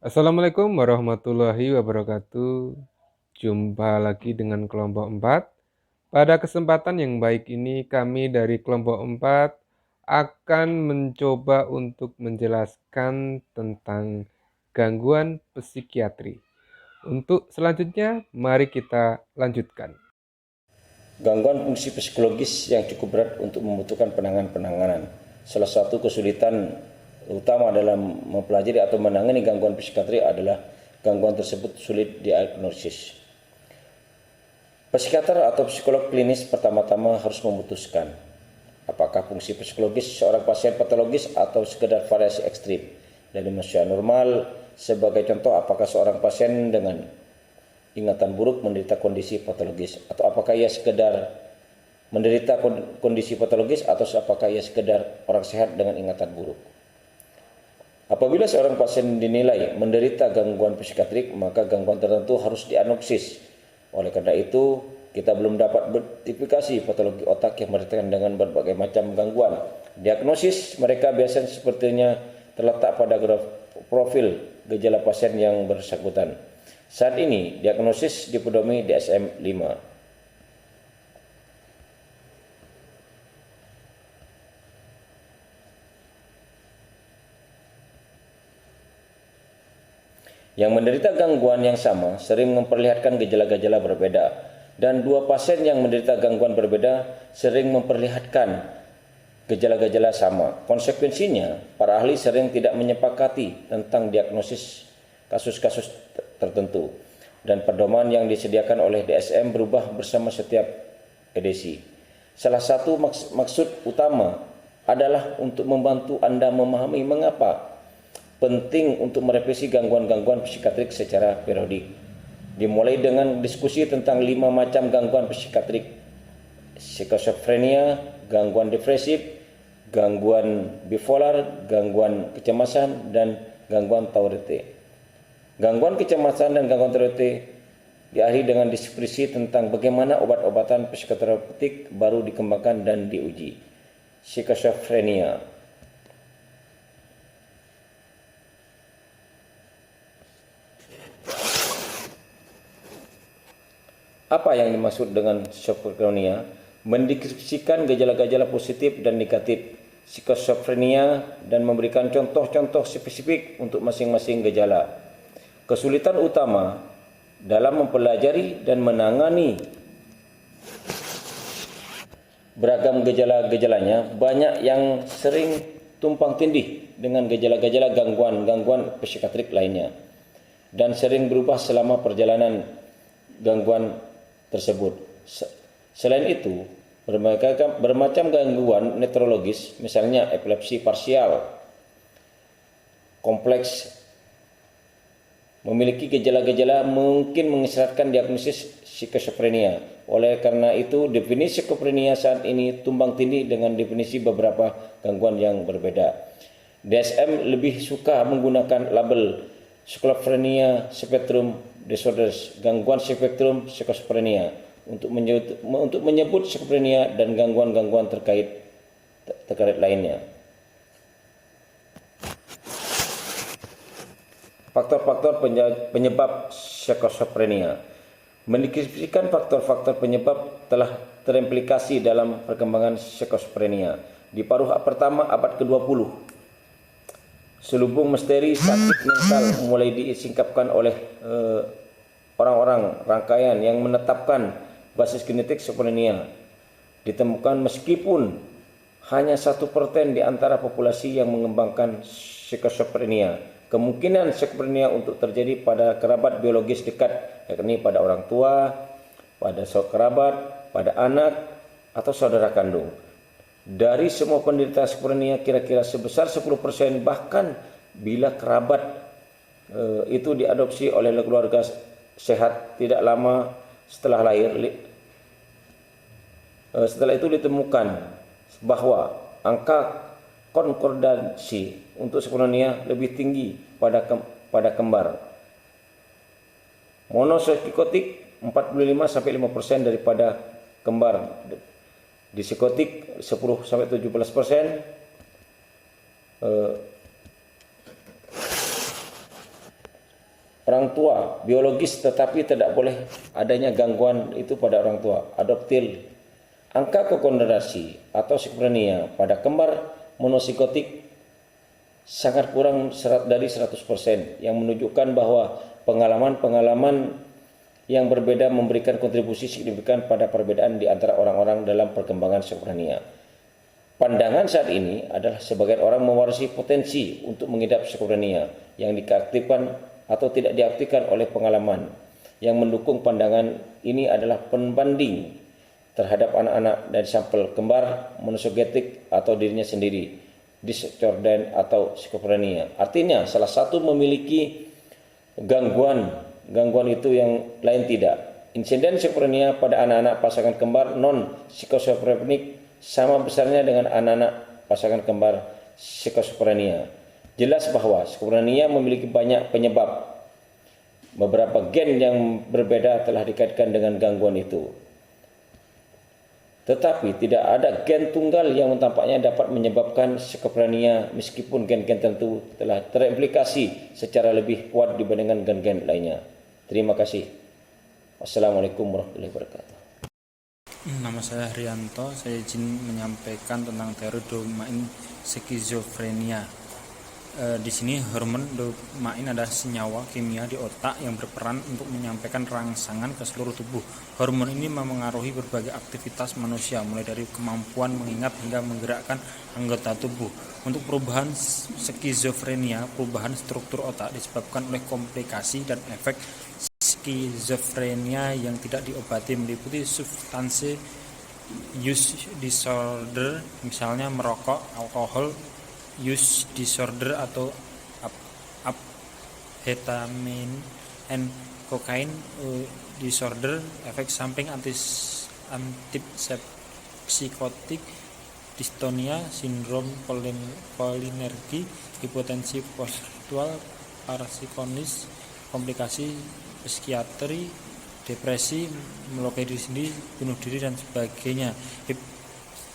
Assalamualaikum warahmatullahi wabarakatuh. Jumpa lagi dengan kelompok 4. Pada kesempatan yang baik ini kami dari kelompok 4 akan mencoba untuk menjelaskan tentang gangguan psikiatri. Untuk selanjutnya mari kita lanjutkan. Gangguan fungsi psikologis yang cukup berat untuk membutuhkan penanganan. Salah satu kesulitan utama dalam mempelajari atau menangani gangguan psikiatri adalah gangguan tersebut sulit diagnosis. Psikiater atau psikolog klinis pertama-tama harus memutuskan apakah fungsi psikologis seorang pasien patologis atau sekedar variasi ekstrim dari manusia normal. Sebagai contoh, apakah seorang pasien dengan ingatan buruk menderita kondisi patologis, atau apakah ia sekedar menderita kondisi patologis, atau apakah ia sekedar orang sehat dengan ingatan buruk. Apabila seorang pasien dinilai menderita gangguan psikiatrik, maka gangguan tertentu harus diagnosis. Oleh karena itu, kita belum dapat bertipifikasi patologi otak yang berkaitan dengan berbagai macam gangguan. Diagnosis mereka biasanya sepertinya terletak pada profil gejala pasien yang bersangkutan. Saat ini, diagnosis dipedomi DSM-5. Yang menderita gangguan yang sama sering memperlihatkan gejala-gejala berbeda, dan dua pasien yang menderita gangguan berbeda sering memperlihatkan gejala-gejala sama. Konsekuensinya, para ahli sering tidak menyepakati tentang diagnosis kasus-kasus tertentu, dan pedoman yang disediakan oleh DSM berubah bersama setiap edisi. Salah satu maksud utama adalah untuk membantu Anda memahami mengapa penting untuk merevisi gangguan-gangguan psikiatrik secara periodik. Dimulai dengan diskusi tentang 5 macam gangguan psikiatrik: skizofrenia, gangguan depresif, gangguan bipolar, gangguan kecemasan, dan gangguan Tourette. Gangguan kecemasan dan gangguan Tourette diakhiri dengan diskusi tentang bagaimana obat-obatan psikoterapeutik baru dikembangkan dan diuji. Skizofrenia. Apa yang dimaksud dengan skizofrenia? Mendeskripsikan gejala-gejala positif dan negatif skizofrenia dan memberikan contoh-contoh spesifik untuk masing-masing gejala. Kesulitan utama dalam mempelajari dan menangani beragam gejala-gejalanya, banyak yang sering tumpang tindih dengan gejala-gejala gangguan psikiatrik lainnya, dan sering berubah selama perjalanan gangguan tersebut. Selain itu, bermacam gangguan neurologis, misalnya epilepsi parsial kompleks, memiliki gejala-gejala mungkin mengisyaratkan diagnosis skizofrenia. Oleh karena itu, definisi skizofrenia saat ini tumbang tindih dengan definisi beberapa gangguan yang berbeda. DSM lebih suka menggunakan label schizophrenia spectrum disorders, gangguan spektrum skizofrenia, untuk menyebut skizofrenia dan gangguan-gangguan terkait lainnya. Faktor-faktor penyebab skizofrenia. Mendeskripsikan faktor-faktor penyebab telah terimplikasi dalam perkembangan skizofrenia. Di paruh pertama abad ke-20, selubung misteri sakit mental mulai disingkapkan oleh orang-orang rangkaian yang menetapkan basis genetik skizofrenia ditemukan, meskipun hanya 1% di antara populasi yang mengembangkan skizofrenia. Kemungkinan skizofrenia untuk terjadi pada kerabat biologis dekat, yakni pada orang tua, pada saudara kerabat, pada anak, atau saudara kandung. Dari semua penderita skizofrenia, kira-kira sebesar 10%, bahkan bila kerabat itu diadopsi oleh keluarga sehat tidak lama setelah lahir. Setelah itu ditemukan bahwa angka konkordansi untuk skizofrenia lebih tinggi pada kembar monopsikotik, 45-5% daripada kembar disikotik, 10-17%. orang tua biologis tetapi tidak boleh adanya gangguan itu pada orang tua, adoptil. Angka kokondrasi atau skizofrenia pada kembar monopsikotik sangat kurang dari 100%, yang menunjukkan bahwa pengalaman-pengalaman yang berbeda memberikan kontribusi signifikan pada perbedaan di antara orang-orang dalam perkembangan skizofrenia. Pandangan saat ini adalah sebagian orang mewarisi potensi untuk mengidap skizofrenia yang diaktifkan atau tidak diaktifkan oleh pengalaman. Yang mendukung pandangan ini adalah pembanding terhadap anak-anak dari sampel kembar monopsikotik atau dirinya sendiri, disordern atau skizofrenia. Artinya salah satu memiliki gangguan itu yang lain tidak. Insiden skizofrenia pada anak-anak pasangan kembar non skizofrenik sama besarnya dengan anak-anak pasangan kembar skizofrenia. Jelas bahwa skizofrenia memiliki banyak penyebab. Beberapa gen yang berbeda telah dikaitkan dengan gangguan itu. Tetapi tidak ada gen tunggal yang tampaknya dapat menyebabkan skizofrenia meskipun gen-gen tertentu telah terimplikasi secara lebih kuat dibandingkan gen-gen lainnya. Terima kasih. Wassalamualaikum warahmatullahi wabarakatuh. Nama saya Haryanto, saya izin menyampaikan tentang teori domain skizofrenia. Di sini hormon dopamin adalah senyawa kimia di otak yang berperan untuk menyampaikan rangsangan ke seluruh tubuh. Hormon ini memengaruhi berbagai aktivitas manusia, mulai dari kemampuan mengingat hingga menggerakkan anggota tubuh. Untuk perubahan skizofrenia, perubahan struktur otak disebabkan oleh komplikasi dan efek skizofrenia yang tidak diobati, meliputi substansi use disorder, misalnya merokok, alkohol use disorder atau amphetamine and cocaine disorder, efek samping antipsikotik, distonia, sindrom polinergi, hipotensi postural, parasikonis, komplikasi psikiatri, depresi, melukai diri sendiri, bunuh diri dan sebagainya.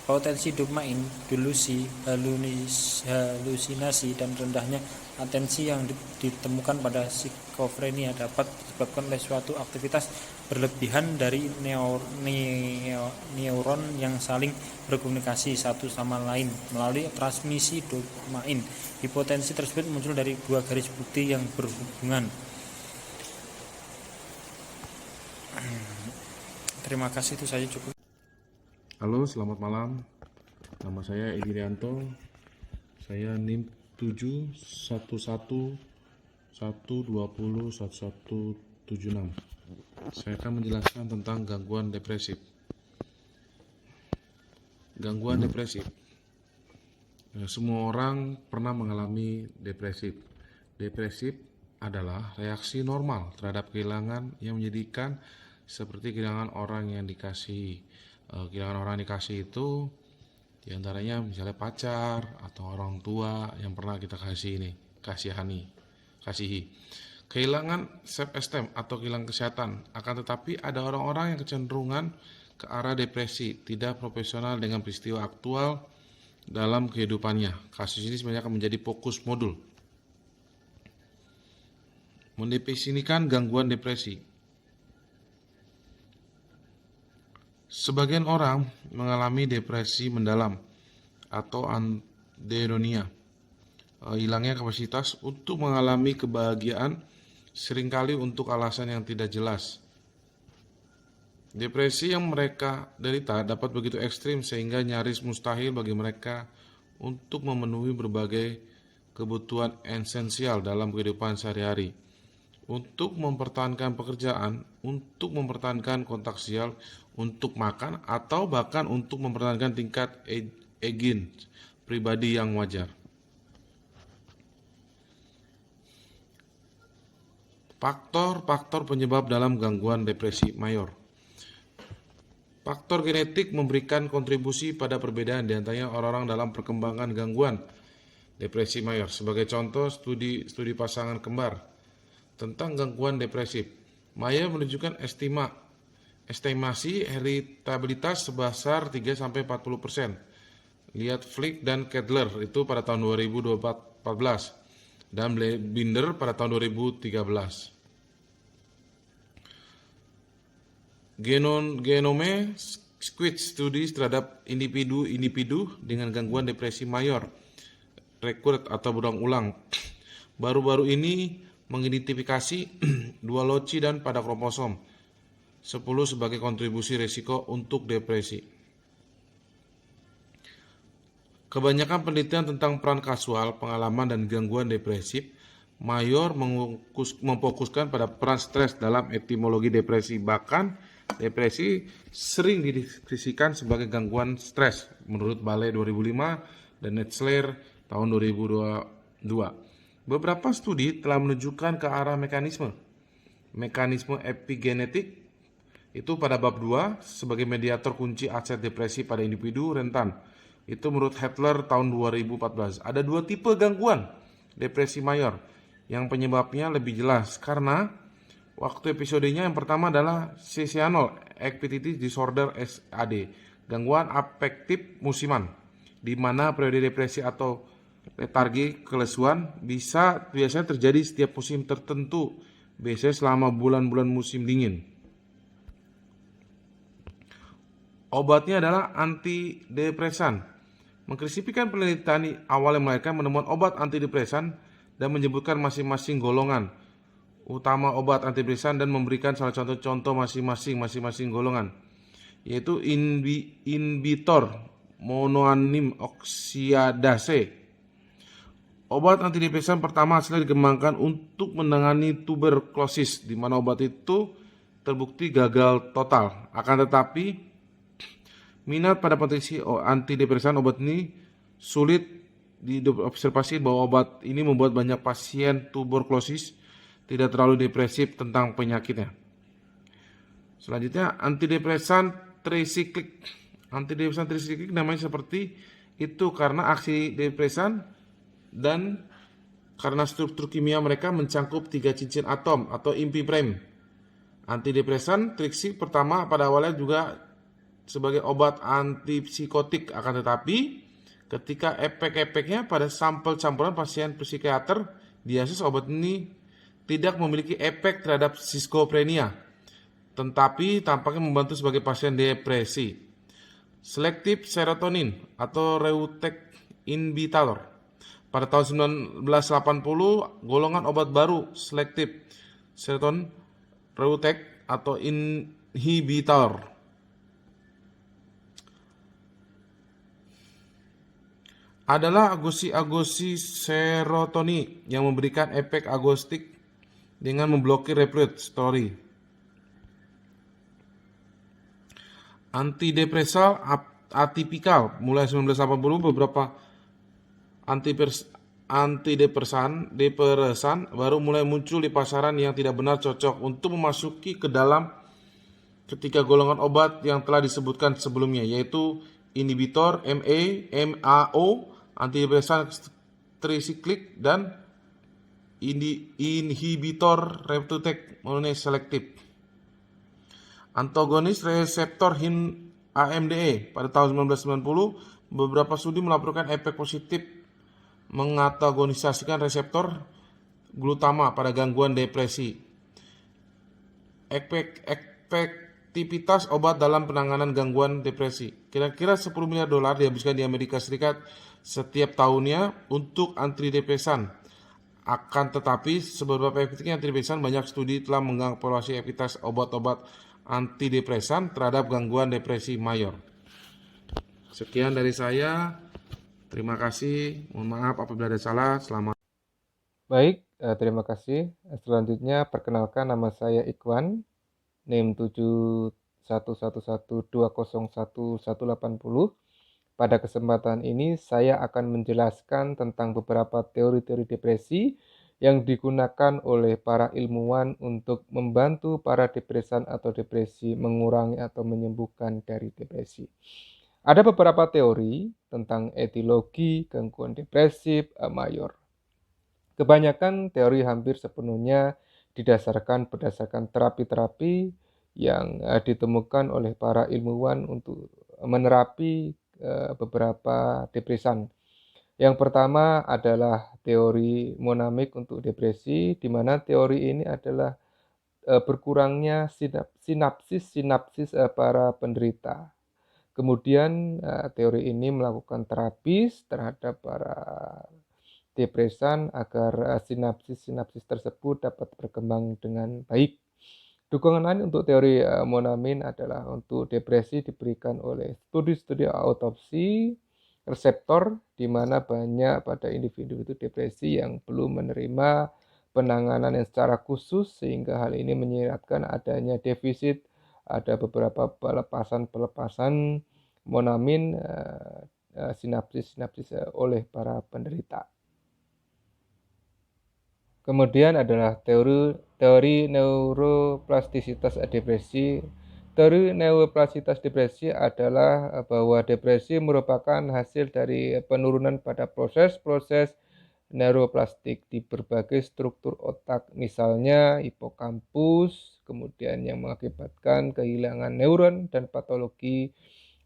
Potensi dopamin, delusi, halusinasi, dan rendahnya atensi yang ditemukan pada skizofrenia dapat disebabkan oleh suatu aktivitas berlebihan dari neuron yang saling berkomunikasi satu sama lain melalui transmisi dopamin. Hipotensi tersebut muncul dari dua garis bukti yang berhubungan. Terima kasih, itu saja cukup. Halo, selamat malam. Nama saya Edi Rianto. Saya NIM 711201176. Saya akan menjelaskan tentang gangguan depresif. Gangguan depresif. Semua orang pernah mengalami depresif. Depresif adalah reaksi normal terhadap kehilangan yang menyedihkan, seperti kehilangan orang yang dikasihi. Kehilangan orang dikasih itu diantaranya misalnya pacar atau orang tua yang pernah kita kasihi. Kehilangan self-esteem atau kehilangan kesehatan. Akan tetapi ada orang-orang yang kecenderungan ke arah depresi tidak profesional dengan peristiwa aktual dalam kehidupannya. Kasus ini sebenarnya akan menjadi fokus modul. Mendefinisikan gangguan depresi. Sebagian orang mengalami depresi mendalam atau anhedonia, hilangnya kapasitas untuk mengalami kebahagiaan, seringkali untuk alasan yang tidak jelas. Depresi yang mereka derita dapat begitu ekstrim sehingga nyaris mustahil bagi mereka untuk memenuhi berbagai kebutuhan esensial dalam kehidupan sehari-hari. Untuk mempertahankan pekerjaan, untuk mempertahankan kontak sosial, untuk makan, atau bahkan untuk mempertahankan tingkat egin pribadi yang wajar. Faktor-faktor penyebab dalam gangguan depresi mayor. Faktor genetik memberikan kontribusi pada perbedaan di antaranya orang-orang dalam perkembangan gangguan depresi mayor. Sebagai contoh, studi pasangan kembar tentang gangguan depresif. Mayer menunjukkan estimasi heritabilitas sebesar 3-40%. Lihat Flick dan Kedler itu pada tahun 2014 dan Binder pada tahun 2013. Genome Squid Studies terhadap individu-individu dengan gangguan depresi mayor, recurrent atau berulang-ulang. Baru-baru ini mengidentifikasi dua loci dan pada kromosom 10 sebagai kontribusi risiko untuk depresi. Kebanyakan penelitian tentang peran kasual, pengalaman, dan gangguan depresif mayor memfokuskan pada peran stres dalam etimologi depresi. Bahkan depresi sering dideskripsikan sebagai gangguan stres menurut Ballet 2005 dan Netzler tahun 2022. Beberapa studi telah menunjukkan ke arah mekanisme epigenetik itu pada bab 2 sebagai mediator kunci aset depresi pada individu rentan. Itu menurut Hitler tahun 2014. Ada dua tipe gangguan depresi mayor yang penyebabnya lebih jelas karena waktu episodenya. Yang pertama adalah seasonal affective disorder SAD, gangguan afektif musiman, di mana periode depresi atau letargi kelesuan biasanya terjadi setiap musim tertentu, biasanya selama bulan-bulan musim dingin. Obatnya adalah antidepresan. Mengklasifikasikan penelitian awal yang mereka menemukan obat antidepresan dan menyebutkan masing-masing golongan utama obat antidepresan dan memberikan salah satu contoh masing-masing golongan, yaitu inhibitor monoamine oksidase. Obat antidepresan pertama hasilnya dikembangkan untuk menangani tuberkulosis, di mana obat itu terbukti gagal total. Akan tetapi minat pada potensi antidepresan obat ini sulit diobservasi bahwa obat ini membuat banyak pasien tuberkulosis tidak terlalu depresif tentang penyakitnya. Selanjutnya antidepresan trisiklik. Antidepresan trisiklik namanya seperti itu karena aksi depresan dan karena struktur kimia mereka mencangkup 3 cincin atom atau impi prime. Antidepresan trisiklik pertama pada awalnya juga sebagai obat antipsikotik, akan tetapi ketika efek-efeknya pada sampel campuran pasien psikiater diagnosis obat ini tidak memiliki efek terhadap skizofrenia, tetapi tampaknya membantu sebagai pasien depresi. Selektif serotonin atau Reutech inhibitor. Pada tahun 1980, golongan obat baru selektif serotonin Reutech atau inhibitor adalah agosi serotoni yang memberikan efek agnostik dengan memblokir repertoire. Antidepresan atipikal. Mulai 1980 beberapa antidepresan baru mulai muncul di pasaran yang tidak benar cocok untuk memasuki ke dalam ketiga golongan obat yang telah disebutkan sebelumnya, yaitu inhibitor MAO, antidepresan trisiklik, dan inhibitor reuptake monoselektif. Antagonis reseptor AMDA. Pada tahun 1990, beberapa studi melaporkan efek positif mengantagonisasikan reseptor glutama pada gangguan depresi. Efektivitas obat dalam penanganan gangguan depresi. Kira-kira 10 miliar dolar dihabiskan di Amerika Serikat setiap tahunnya untuk antidepresan. Akan tetapi, seberapa efektifnya antidepresan, banyak studi telah mengevaluasi efektivitas obat-obat antidepresan terhadap gangguan depresi mayor. Sekian dari saya. Terima kasih. Mohon maaf apabila ada salah. Selamat. Baik, terima kasih. Selanjutnya perkenalkan, nama saya Ikhwan, NIM 7111201180. Pada kesempatan ini saya akan menjelaskan tentang beberapa teori-teori depresi yang digunakan oleh para ilmuwan untuk membantu para depresan atau depresi mengurangi atau menyembuhkan dari depresi. Ada beberapa teori tentang etiologi gangguan depresif mayor. Kebanyakan teori hampir sepenuhnya berdasarkan terapi-terapi yang ditemukan oleh para ilmuwan untuk menerapi beberapa depresan. Yang pertama adalah teori monamik untuk depresi, di mana teori ini adalah berkurangnya sinapsis para penderita. Kemudian teori ini melakukan terapis terhadap para depresan agar sinapsis tersebut dapat berkembang dengan baik. Dukungan lain untuk teori Monamin adalah untuk depresi diberikan oleh studi-studi autopsi reseptor, di mana banyak pada individu itu depresi yang belum menerima penanganan yang secara khusus, sehingga hal ini menyiratkan adanya defisit, ada beberapa pelepasan monamin sinapsis oleh para penderita. Kemudian adalah teori neuroplastisitas depresi. Teori neuroplastisitas depresi adalah bahwa depresi merupakan hasil dari penurunan pada proses-proses neuroplastik di berbagai struktur otak, misalnya hipokampus, kemudian yang mengakibatkan kehilangan neuron dan patologi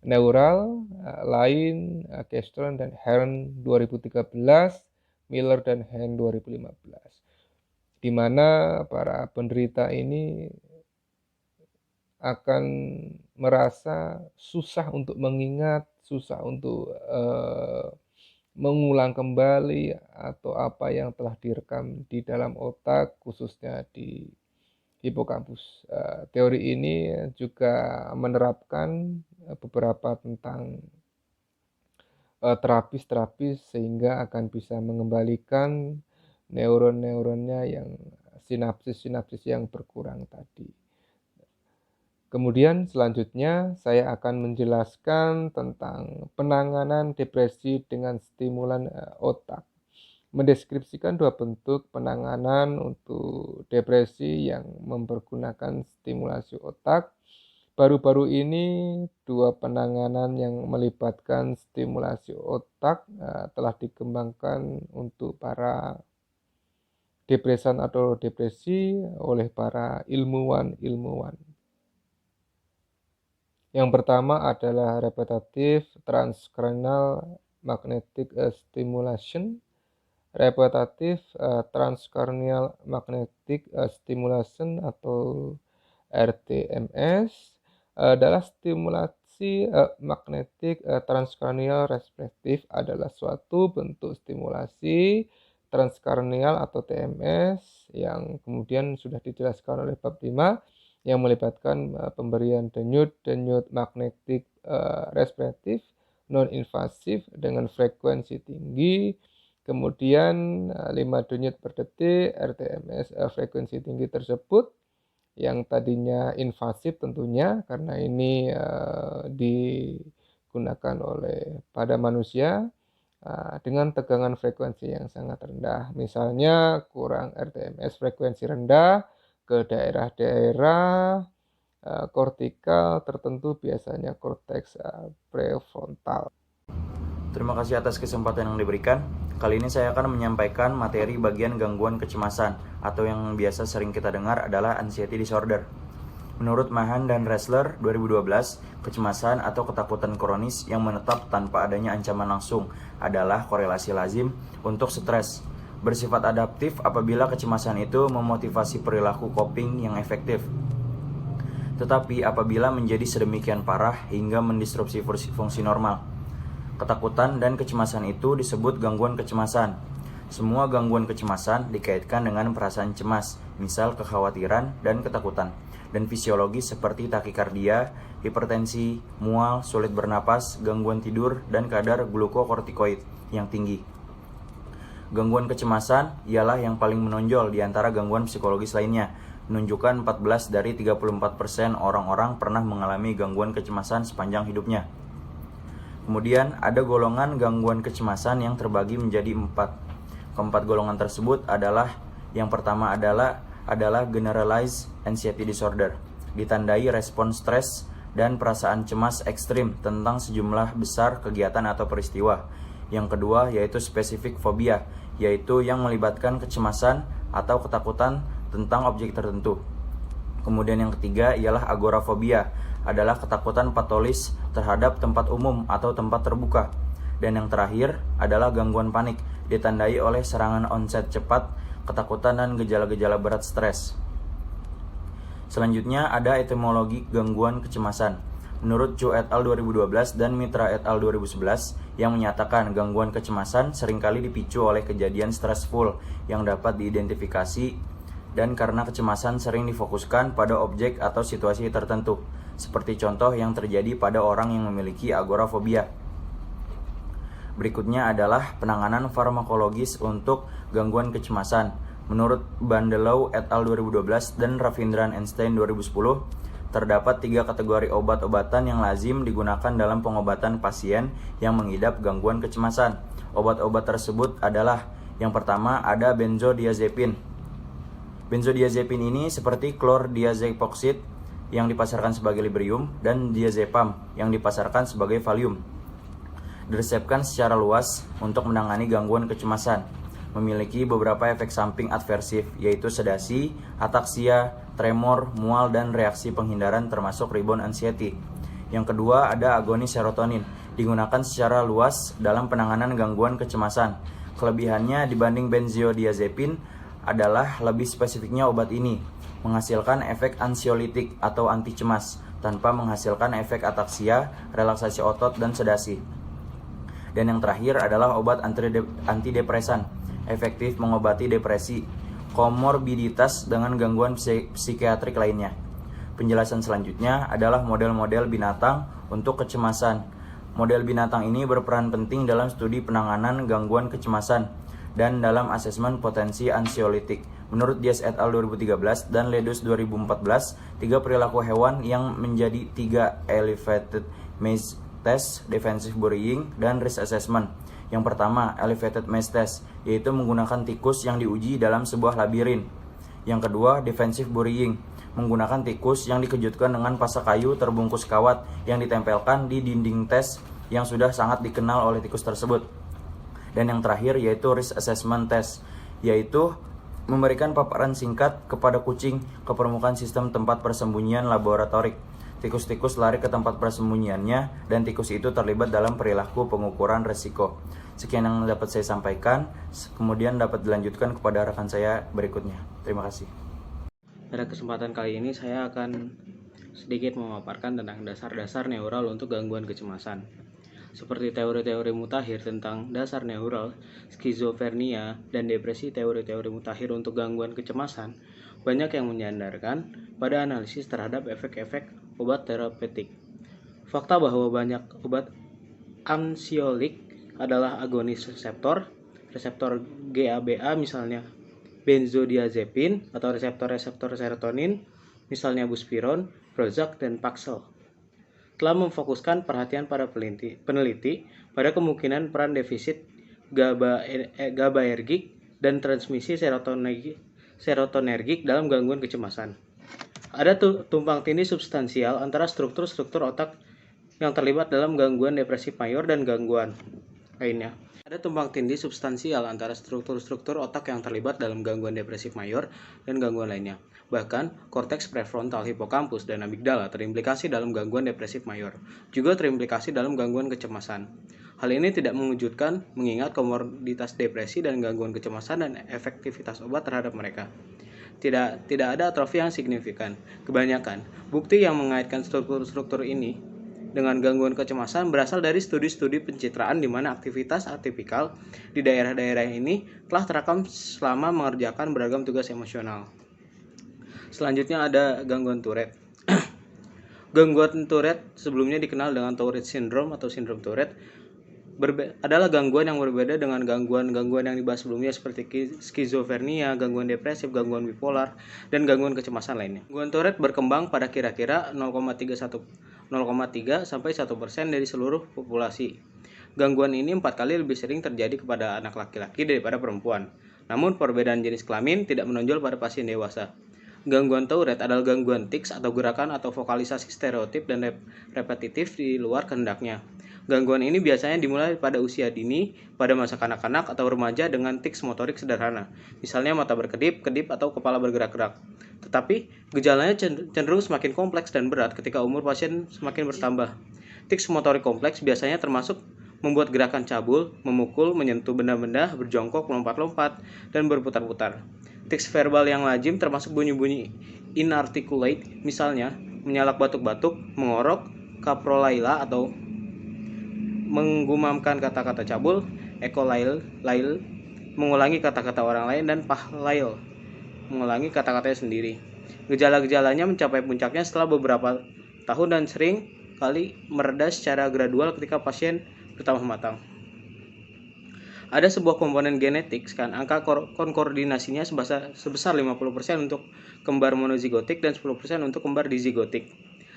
neural lain, Castron dan Hearn 2013, Miller dan Hen 2015. Di mana para penderita ini akan merasa susah untuk mengingat, susah untuk mengulang kembali atau apa yang telah direkam di dalam otak, khususnya di hipokampus. Teori ini juga menerapkan beberapa tentang terapis sehingga akan bisa mengembalikan neuron-neuronnya yang sinapsis yang berkurang tadi. Kemudian selanjutnya saya akan menjelaskan tentang penanganan depresi dengan stimulan otak. Mendeskripsikan dua bentuk penanganan untuk depresi yang mempergunakan stimulasi otak. Baru-baru ini dua penanganan yang melibatkan stimulasi otak telah dikembangkan untuk para depresan atau depresi oleh para ilmuwan. Yang pertama adalah repetitive transcranial magnetic stimulation. Repetitive transcranial magnetic stimulation atau RTMS adalah stimulasi magnetik transkranial responsif, adalah suatu bentuk stimulasi transkranial atau TMS yang kemudian sudah dijelaskan oleh bab 5 yang melibatkan pemberian denyut magnetik responsif non-invasif dengan frekuensi tinggi, kemudian 5 denyut per detik RTMS frekuensi tinggi tersebut yang tadinya invasif tentunya karena ini digunakan pada manusia dengan tegangan frekuensi yang sangat rendah. Misalnya kurang RTMS frekuensi rendah ke daerah-daerah kortikal tertentu, biasanya korteks prefrontal. Terima kasih atas kesempatan yang diberikan. Kali ini saya akan menyampaikan materi bagian gangguan kecemasan atau yang biasa sering kita dengar adalah anxiety disorder. Menurut Mahan dan Ressler 2012, kecemasan atau ketakutan kronis yang menetap tanpa adanya ancaman langsung adalah korelasi lazim untuk stres. Bersifat adaptif apabila kecemasan itu memotivasi perilaku coping yang efektif. Tetapi apabila menjadi sedemikian parah hingga mendisrupsi fungsi normal. Ketakutan dan kecemasan itu disebut gangguan kecemasan. Semua gangguan kecemasan dikaitkan dengan perasaan cemas, misal kekhawatiran dan ketakutan, dan fisiologi seperti takikardia, hipertensi, mual, sulit bernapas, gangguan tidur, dan kadar glukokortikoid yang tinggi. Gangguan kecemasan ialah yang paling menonjol di antara gangguan psikologis lainnya, menunjukkan 14 dari 34% orang-orang pernah mengalami gangguan kecemasan sepanjang hidupnya. Kemudian ada golongan gangguan kecemasan yang terbagi menjadi 4. Keempat golongan tersebut adalah yang pertama adalah generalized anxiety disorder, ditandai respon stres dan perasaan cemas ekstrim tentang sejumlah besar kegiatan atau peristiwa. Yang kedua yaitu specific phobia, yaitu yang melibatkan kecemasan atau ketakutan tentang objek tertentu. Kemudian yang ketiga ialah agorafobia, adalah ketakutan patolis terhadap tempat umum atau tempat terbuka. Dan yang terakhir adalah gangguan panik, ditandai oleh serangan onset cepat, ketakutan dan gejala-gejala berat stres. Selanjutnya ada etimologi gangguan kecemasan. Menurut Chu et al. 2012 dan Mitra et al. 2011 yang menyatakan gangguan kecemasan seringkali dipicu oleh kejadian stressful yang dapat diidentifikasi dan karena kecemasan sering difokuskan pada objek atau situasi tertentu, seperti contoh yang terjadi pada orang yang memiliki agorafobia. Berikutnya adalah penanganan farmakologis untuk gangguan kecemasan. Menurut Bandelow et al. 2012 dan Ravindran Einstein 2010, terdapat 3 kategori obat-obatan yang lazim digunakan dalam pengobatan pasien yang mengidap gangguan kecemasan. Obat-obat tersebut adalah: yang pertama ada benzodiazepin. Benzodiazepin ini seperti klordiazepoksid yang dipasarkan sebagai Librium dan diazepam yang dipasarkan sebagai Valium. Diresepkan secara luas untuk menangani gangguan kecemasan. Memiliki beberapa efek samping adversif, yaitu sedasi, ataksia, tremor, mual, dan reaksi penghindaran termasuk rebound anxiety. Yang kedua ada agonis serotonin, digunakan secara luas dalam penanganan gangguan kecemasan. Kelebihannya dibanding benzodiazepin adalah lebih spesifiknya obat ini menghasilkan efek ansiolitik atau anti cemas tanpa menghasilkan efek ataksia, relaksasi otot, dan sedasi. Dan yang terakhir adalah obat antidepresan, efektif mengobati depresi, komorbiditas dengan gangguan psikiatrik lainnya. Penjelasan selanjutnya adalah model-model binatang untuk kecemasan. Model binatang ini berperan penting dalam studi penanganan gangguan kecemasan dan dalam asesmen potensi ansiolitik. Menurut Diaz et al. 2013 dan Ledus 2014, 3 perilaku hewan yang menjadi 3 elevated maze test, defensive burying, dan risk assessment. Yang pertama, elevated maze test, yaitu menggunakan tikus yang diuji dalam sebuah labirin. Yang kedua, defensive burying, menggunakan tikus yang dikejutkan dengan pasak kayu terbungkus kawat yang ditempelkan di dinding tes yang sudah sangat dikenal oleh tikus tersebut. Dan yang terakhir yaitu risk assessment test, yaitu memberikan paparan singkat kepada kucing ke permukaan sistem tempat persembunyian laboratorik. Tikus-tikus lari ke tempat persembunyiannya dan tikus itu terlibat dalam perilaku pengukuran resiko. Sekian yang dapat saya sampaikan, kemudian dapat dilanjutkan kepada rekan saya berikutnya. Terima kasih. Pada kesempatan kali ini saya akan sedikit memaparkan tentang dasar-dasar neural untuk gangguan kecemasan. Seperti teori-teori mutakhir tentang dasar neural, skizofrenia, dan depresi, teori-teori mutakhir untuk gangguan kecemasan banyak yang menyandarkan pada analisis terhadap efek-efek obat terapeutik. Fakta bahwa banyak obat ansiolik adalah agonis reseptor GABA misalnya benzodiazepin atau reseptor-reseptor serotonin misalnya buspirone, Prozac, dan Paxil. Telah memfokuskan perhatian para peneliti pada kemungkinan peran defisit GABAergik dan transmisi serotonergik dalam gangguan kecemasan. Ada tumpang tindih substansial antara struktur-struktur otak yang terlibat dalam gangguan depresi mayor dan gangguan lainnya. Ada tumpang tindih substansial antara struktur-struktur otak yang terlibat dalam gangguan depresif mayor dan gangguan lainnya. Bahkan, korteks prefrontal, hipokampus, dan amigdala terimplikasi dalam gangguan depresif mayor, juga terimplikasi dalam gangguan kecemasan. Hal ini tidak mengejutkan mengingat komorbiditas depresi dan gangguan kecemasan dan efektivitas obat terhadap mereka. Tidak ada atrofi yang signifikan. Kebanyakan bukti yang mengaitkan struktur-struktur ini dengan gangguan kecemasan berasal dari studi-studi pencitraan di mana aktivitas atipikal di daerah-daerah ini telah terekam selama mengerjakan beragam tugas emosional. Selanjutnya ada gangguan Tourette. Gangguan Tourette sebelumnya dikenal dengan Tourette syndrome atau sindrom Tourette adalah gangguan yang berbeda dengan gangguan-gangguan yang dibahas sebelumnya seperti skizofrenia, gangguan depresif, gangguan bipolar, dan gangguan kecemasan lainnya. Gangguan Tourette berkembang pada kira-kira 0,3 sampai 1% dari seluruh populasi. Gangguan ini 4 kali lebih sering terjadi kepada anak laki-laki daripada perempuan. Namun perbedaan jenis kelamin tidak menonjol pada pasien dewasa. Gangguan Tourette adalah gangguan tics atau gerakan atau vokalisasi stereotip dan repetitif di luar kehendaknya. Gangguan ini biasanya dimulai pada usia dini, pada masa kanak-kanak atau remaja dengan tics motorik sederhana, misalnya mata berkedip-kedip atau kepala bergerak-gerak. Tetapi, gejalanya cenderung semakin kompleks dan berat ketika umur pasien semakin bertambah. Tics motorik kompleks biasanya termasuk membuat gerakan cabul, memukul, menyentuh benda-benda, berjongkok, melompat-lompat, dan berputar-putar. Tics verbal yang lazim termasuk bunyi-bunyi inarticulate, misalnya menyalak batuk-batuk, mengorok, kaprolaila atau menggumamkan kata-kata cabul, ekolail, mengulangi kata-kata orang lain, dan pahlail, mengulangi kata-katanya sendiri. Gejala-gejalanya mencapai puncaknya setelah beberapa tahun dan sering kali mereda secara gradual ketika pasien bertambah matang. Ada sebuah komponen genetik, kan angka koordinasinya sebesar 50% untuk kembar monozigotik dan 10% untuk kembar dizigotik.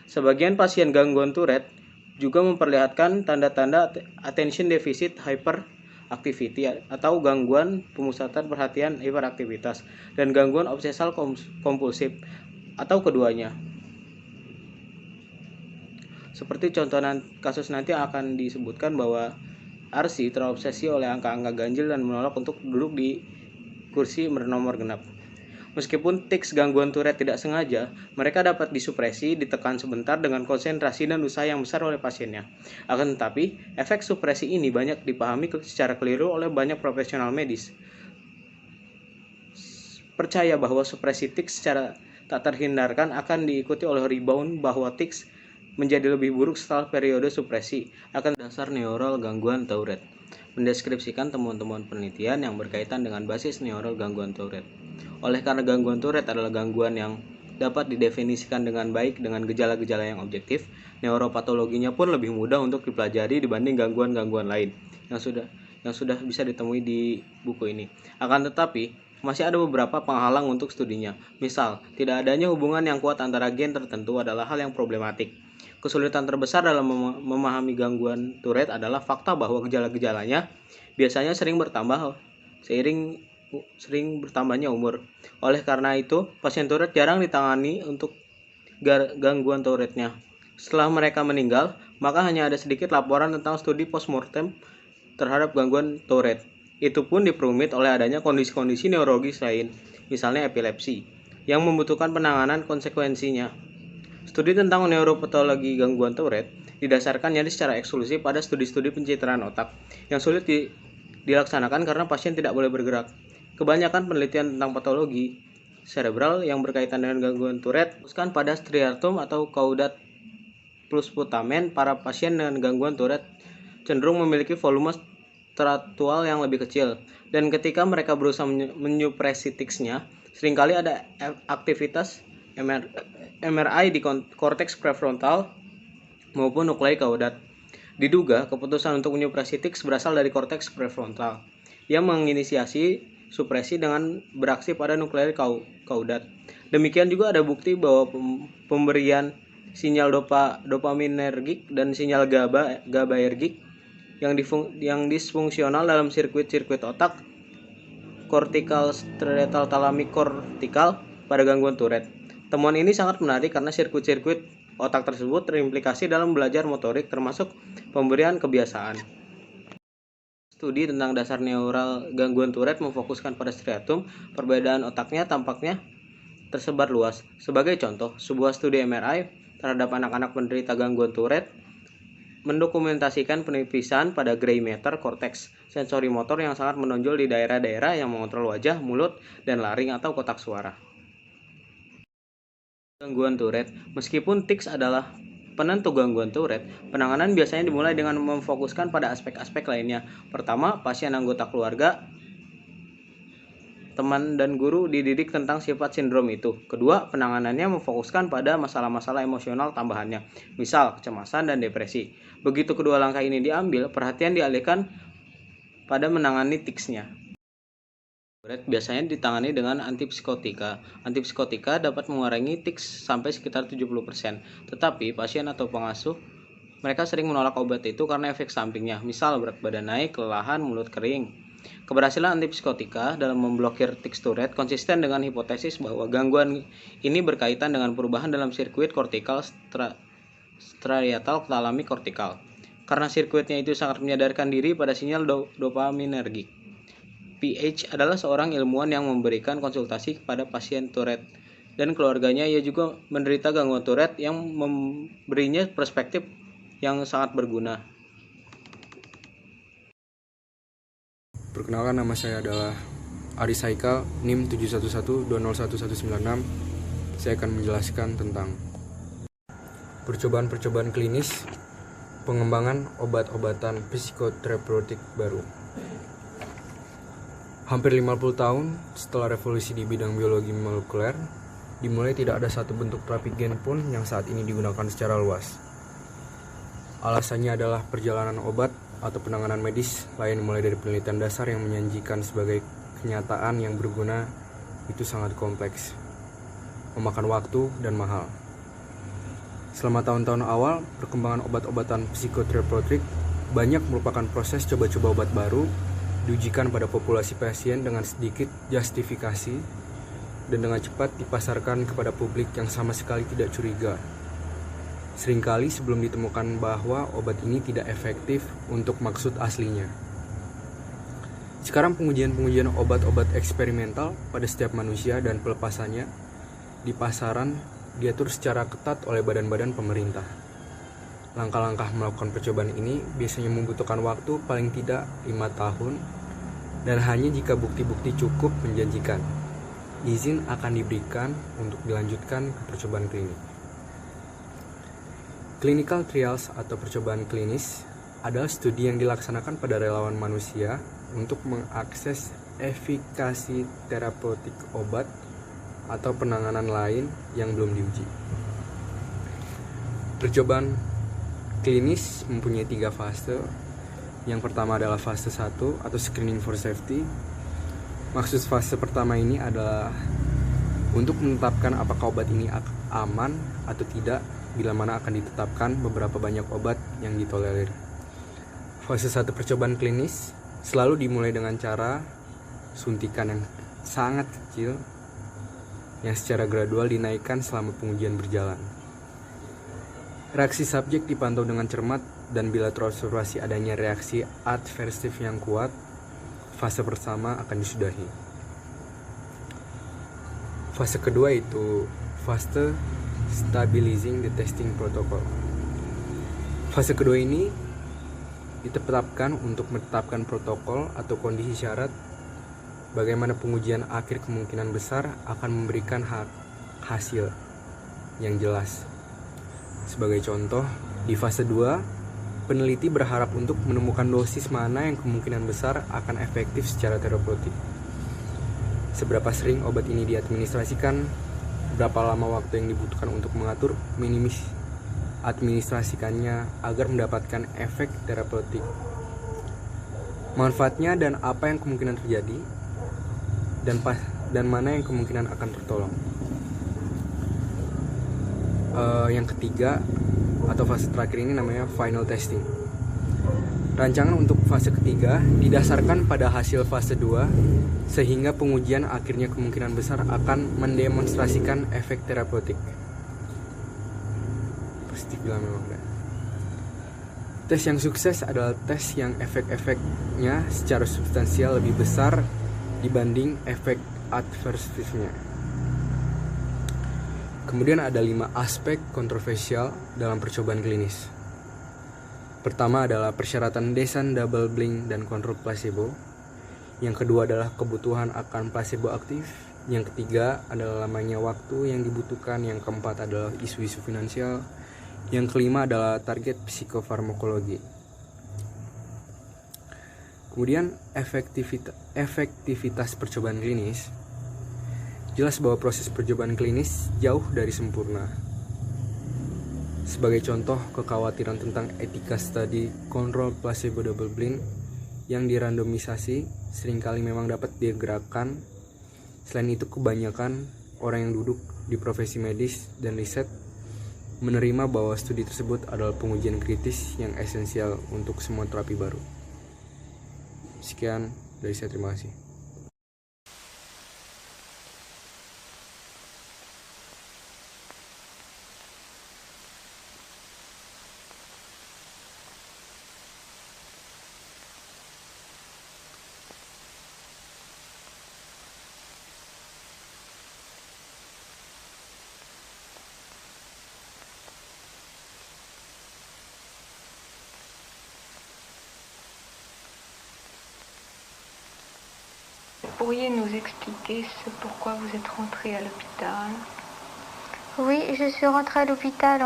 Sebagian pasien gangguan Tourette juga memperlihatkan tanda-tanda attention deficit hyperactivity atau gangguan pemusatan perhatian hiperaktivitas dan gangguan obsesal kompulsif atau keduanya. Seperti contoh kasus nanti akan disebutkan bahwa RC terobsesi oleh angka-angka ganjil dan menolak untuk duduk di kursi bernomor genap. Meskipun tics gangguan Tourette tidak sengaja, mereka dapat disupresi, ditekan sebentar dengan konsentrasi dan usaha yang besar oleh pasiennya. Akan tetapi, efek supresi ini banyak dipahami secara keliru oleh banyak profesional medis. Percaya bahwa supresi tics secara tak terhindarkan akan diikuti oleh rebound bahwa tics menjadi lebih buruk setelah periode supresi akan dasar neural gangguan Tourette. Mendeskripsikan temuan-temuan penelitian yang berkaitan dengan basis neural gangguan Tourette. Oleh karena gangguan Tourette adalah gangguan yang dapat didefinisikan dengan baik dengan gejala-gejala yang objektif, neuropatologinya pun lebih mudah untuk dipelajari dibanding gangguan-gangguan lain yang sudah bisa ditemui di buku ini. Akan tetapi, masih ada beberapa penghalang untuk studinya. Misal, tidak adanya hubungan yang kuat antara gen tertentu adalah hal yang problematik. Kesulitan terbesar dalam memahami gangguan Tourette adalah fakta bahwa gejala-gejalanya biasanya sering bertambah sering bertambahnya umur. Oleh karena itu, pasien Tourette jarang ditangani untuk gangguan Tourette-nya. Setelah mereka meninggal, maka hanya ada sedikit laporan tentang studi postmortem terhadap gangguan Tourette. Itu pun diperumit oleh adanya kondisi-kondisi neurologis lain, misalnya epilepsi, yang membutuhkan penanganan konsekuensinya. Studi tentang neuropatologi gangguan Tourette didasarkan nyaris secara eksklusif pada studi-studi pencitraan otak yang sulit dilaksanakan karena pasien tidak boleh bergerak. Kebanyakan penelitian tentang patologi cerebral yang berkaitan dengan gangguan Tourette fokuskan pada striatum atau caudat plus putamen. Para pasien dengan gangguan Tourette cenderung memiliki volume striatual yang lebih kecil, dan ketika mereka berusaha menyupresi tics-nya, seringkali ada aktivitas MRI di korteks prefrontal maupun nuklei kaudat. Diduga, keputusan untuk menyupresi tics berasal dari korteks prefrontal yang menginisiasi supresi dengan beraksi pada nuklei kaudat. Demikian juga ada bukti bahwa pemberian sinyal dopaminergik dan sinyal GABAergik yang disfungsional dalam sirkuit-sirkuit otak kortikal striatal thalamic kortikal pada gangguan Tourette. Temuan ini sangat menarik karena sirkuit-sirkuit otak tersebut terimplikasi dalam belajar motorik termasuk pemberian kebiasaan. Studi tentang dasar neural gangguan Tourette memfokuskan pada striatum. Perbedaan otaknya tampaknya tersebar luas. Sebagai contoh, sebuah studi MRI terhadap anak-anak penderita gangguan Tourette mendokumentasikan penipisan pada gray matter korteks sensori motor yang sangat menonjol di daerah-daerah yang mengontrol wajah, mulut, dan laring atau kotak suara. Gangguan Tourette. Meskipun tics adalah penentu gangguan Tourette, penanganan biasanya dimulai dengan memfokuskan pada aspek-aspek lainnya. Pertama, pasien anggota keluarga, teman dan guru dididik tentang sifat sindrom itu. Kedua, penanganannya memfokuskan pada masalah-masalah emosional tambahannya, misal kecemasan dan depresi. Begitu kedua langkah ini diambil, perhatian dialihkan pada menangani tics-nya. Tourette biasanya ditangani dengan antipsikotika. Antipsikotika dapat mengurangi tics sampai sekitar 70%. Tetapi pasien atau pengasuh mereka sering menolak obat itu karena efek sampingnya, misal berat badan naik, kelelahan, mulut kering. Keberhasilan antipsikotika dalam memblokir tics Tourette konsisten dengan hipotesis bahwa gangguan ini berkaitan dengan perubahan dalam sirkuit kortikal striatal thalamic kortikal. Karena sirkuitnya itu sangat menyadarkan diri pada sinyal dopaminergik. PH adalah seorang ilmuwan yang memberikan konsultasi kepada pasien Tourette dan keluarganya. Ia juga menderita gangguan Tourette yang memberinya perspektif yang sangat berguna. Perkenalkan, nama saya adalah Aris Haikal, NIM 711201196. saya akan menjelaskan tentang percobaan-percobaan klinis pengembangan obat-obatan psikoterapeutik baru. Hampir 50 tahun setelah revolusi di bidang biologi molekuler, dimulai tidak ada satu bentuk terapi gen pun yang saat ini digunakan secara luas. Alasannya adalah perjalanan obat atau penanganan medis lain mulai dari penelitian dasar yang menjanjikan sebagai kenyataan yang berguna itu sangat kompleks, memakan waktu dan mahal. Selama tahun-tahun awal, perkembangan obat-obatan psikoterapeutik banyak merupakan proses coba-coba obat baru diujikan pada populasi pasien dengan sedikit justifikasi dan dengan cepat dipasarkan kepada publik yang sama sekali tidak curiga. Seringkali sebelum ditemukan bahwa obat ini tidak efektif untuk maksud aslinya. Sekarang pengujian obat-obat eksperimental pada setiap manusia dan pelepasannya di pasaran diatur secara ketat oleh badan-badan pemerintah. Langkah-langkah melakukan percobaan ini biasanya membutuhkan waktu paling tidak 5 tahun dan hanya jika bukti-bukti cukup menjanjikan, izin akan diberikan untuk dilanjutkan ke percobaan klinik. Clinical trials atau percobaan klinis adalah studi yang dilaksanakan pada relawan manusia untuk mengakses efikasi terapeutik obat atau penanganan lain yang belum diuji. Percobaan klinis mempunyai 3 fase. Yang pertama adalah fase 1 atau screening for safety. Maksud fase pertama ini adalah untuk menetapkan apakah obat ini aman atau tidak, bila mana akan ditetapkan beberapa banyak obat yang ditolerir. Fase 1 percobaan klinis selalu dimulai dengan cara suntikan yang sangat kecil yang secara gradual dinaikkan selama pengujian berjalan. Reaksi subjek dipantau dengan cermat dan bila terobservasi adanya reaksi adversif yang kuat, fase pertama akan disudahi. Fase kedua itu fase stabilizing the testing protocol. Fase kedua ini ditetapkan untuk menetapkan protokol atau kondisi syarat bagaimana pengujian akhir kemungkinan besar akan memberikan hasil yang jelas. Sebagai contoh, di fase 2, peneliti berharap untuk menemukan dosis mana yang kemungkinan besar akan efektif secara terapeutik. Seberapa sering obat ini diadministrasikan, berapa lama waktu yang dibutuhkan untuk mengatur administrasikannya agar mendapatkan efek terapeutik. Manfaatnya dan apa yang kemungkinan terjadi, dan mana yang kemungkinan akan tertolong. Yang ketiga atau fase terakhir ini namanya final testing. Rancangan untuk fase ketiga didasarkan pada hasil fase 2 sehingga pengujian akhirnya kemungkinan besar akan mendemonstrasikan efek terapeutik. Pasti bilang memang enggak. Tes yang sukses adalah tes yang efek-efeknya secara substansial lebih besar dibanding efek adversifnya. Kemudian ada 5 aspek kontroversial dalam percobaan klinis. Pertama adalah persyaratan desain double blind dan kontrol placebo. Yang kedua adalah kebutuhan akan placebo aktif. Yang ketiga adalah lamanya waktu yang dibutuhkan. Yang keempat adalah isu-isu finansial. Yang kelima adalah target psikofarmakologi. Kemudian efektivitas percobaan klinis. Jelas bahwa proses percobaan klinis jauh dari sempurna. Sebagai contoh, kekhawatiran tentang etika studi kontrol placebo double blind yang dirandomisasi seringkali memang dapat digerakkan. Selain itu, kebanyakan orang yang duduk di profesi medis dan riset menerima bahwa studi tersebut adalah pengujian kritis yang esensial untuk semua terapi baru. Sekian dari saya, terima kasih. Pourriez nous expliquer pourquoi vous êtes rentré à l'hôpital? Oui, je suis rentrée à l'hôpital,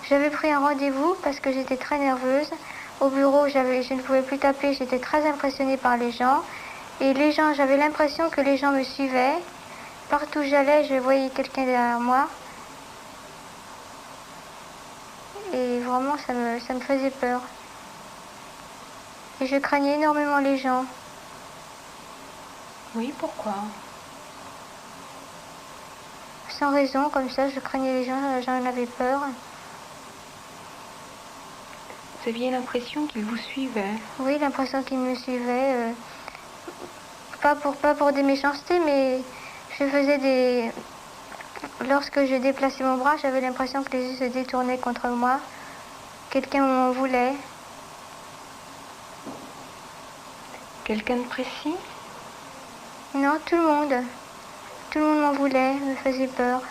j'avais pris un rendez-vous parce que j'étais très nerveuse. Au bureau, je ne pouvais plus taper, j'étais très impressionnée par les gens. Et les gens, j'avais l'impression que les gens me suivaient. Partout où j'allais, je voyais quelqu'un derrière moi. Et vraiment, ça me faisait peur. Et je craignais énormément les gens. Oui, pourquoi? Sans raison, comme ça, je craignais les gens, j'en avais peur. Vous aviez l'impression qu'ils vous suivaient? Oui, l'impression qu'ils me suivaient. Pas pour des méchancetés, mais je faisais des... Lorsque je déplaçais mon bras, j'avais l'impression que les yeux se détournaient contre moi. Quelqu'un m'en voulait. Quelqu'un de précis? Non, tout le monde. Tout le monde m'en voulait, me faisait peur.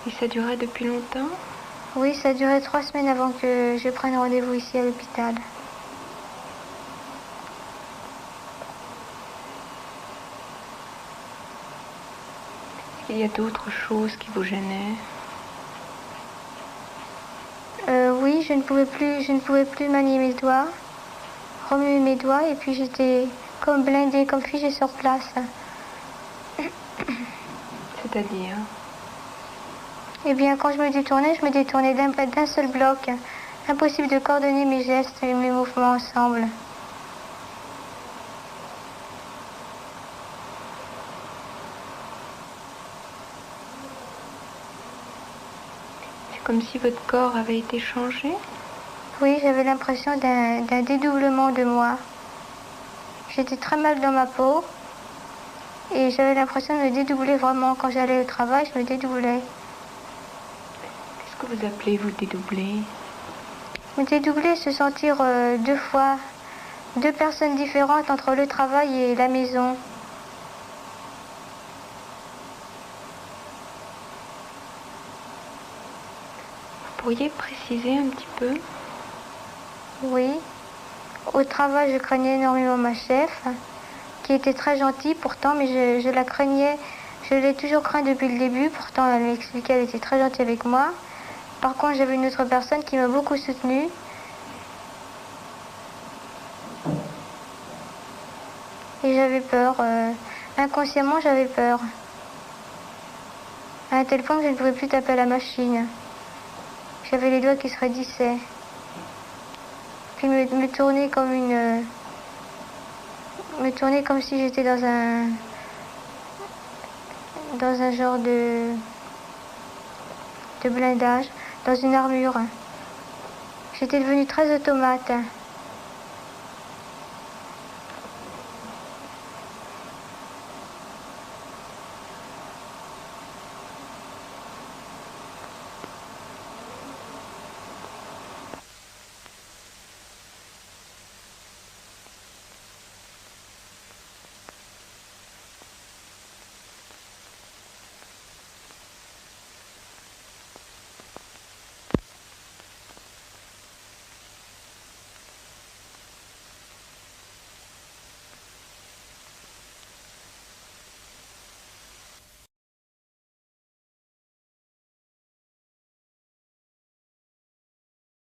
Et ça durait depuis longtemps? Oui, ça durait 3 semaines avant que je prenne rendez-vous ici à l'hôpital. Il y a d'autres choses qui vous gênaient? Oui, je ne pouvais plus manier mes doigts, remuer mes doigts, et puis j'étais comme blindée, comme figée sur place. C'est-à-dire? Eh bien, quand je me détournais d'un seul bloc. Impossible de coordonner mes gestes et mes mouvements ensemble. C'est comme si votre corps avait été changé? Oui, j'avais l'impression d'un dédoublement de moi. J'étais très mal dans ma peau et j'avais l'impression de me dédoubler vraiment. Quand j'allais au travail, je me dédoublais. Qu'est-ce que vous appelez vous dédoubler? Me dédoubler, se sentir 2 fois, 2 personnes différentes entre le travail et la maison. Vous pourriez préciser un petit peu? Oui. Au travail, je craignais énormément ma chef, qui était très gentille pourtant, mais je la craignais. Je l'ai toujours craint depuis le début, pourtant elle m'expliquait qu'elle était très gentille avec moi. Par contre, j'avais une autre personne qui m'a beaucoup soutenue. Et j'avais peur. Inconsciemment, j'avais peur. À un tel point que je ne pouvais plus taper à la machine. J'avais les doigts qui se raidissaient. Puis me tourner comme si j'étais dans un genre de blindage, dans une armure. J'étais devenue très automate.